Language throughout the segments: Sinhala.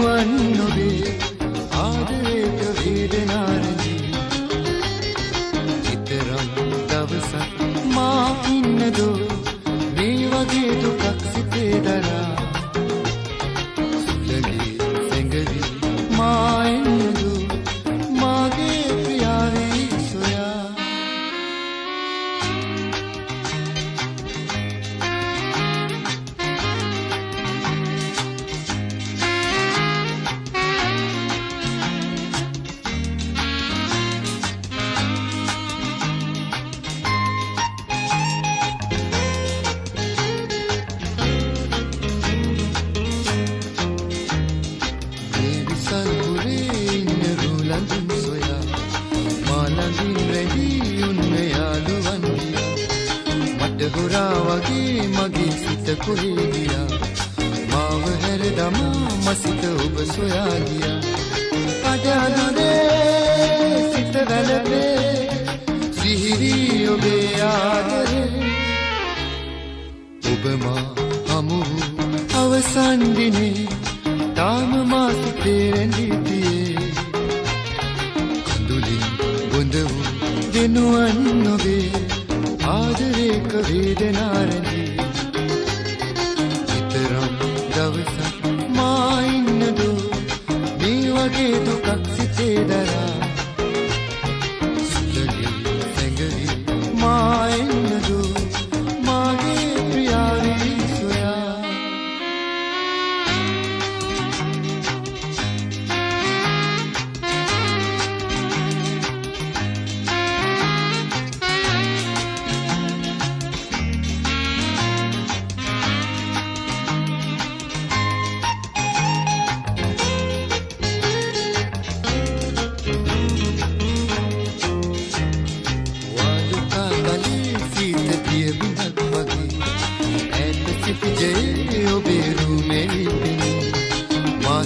දෙනුවන් නොවේ ආදරයට වේදනාරදී චිතරම් දවසක් මා ඉන්නදෝ මේ වගේ දුකක් සිතේ දරා සුළඟේ සැඟවි මා එන්නදෝ මාගේ ප්‍රියාවේ සොයා හොරා වගේ මගේ සිත කොහේ ගියා මාව හැර දමා මසිත ඔබ සොයා ගියා අඩාදුනේ සිත වැළපේ සිහිරි ඔබේ ආදරේ ඔබ මා හමු අවසන් දිනේ තාම මා සිතේ රැඳී තියේ කඳුලින් බොඳ වූ දෙනුවන් නොවේ ආදරේක වේදනාරදී චිතරම් දවසක් මා ඉන්නදෝ මේ වගේ දුකක් සිතේ දරා සුළඟේ සැඟවි මා එන්නදෝ මාගේ ප්‍රියාවේ සොයා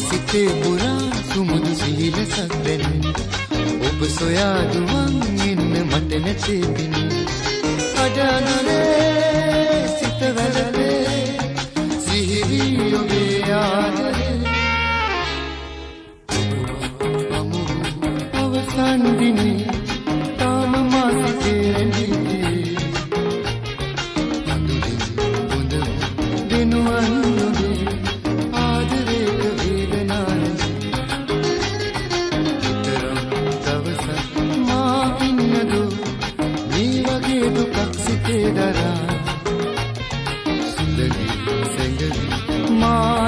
සිතේ පුරා සුමුදු සිහිලසක් දැනෙන ඔබ සොයා දුවන් එන්න මට නැතේ පිණි අඩනනේ සිත වැළලේ සිහිරි ඔබේ ආදරේ අමු අවසන් දිනේ තාම මා සිතේ රැඳී අඳුරින් බොඳ දෙනුවන් නොවේ ආදරේක දුකක් සිතේ දරා සුළඟේ සැඟවි මා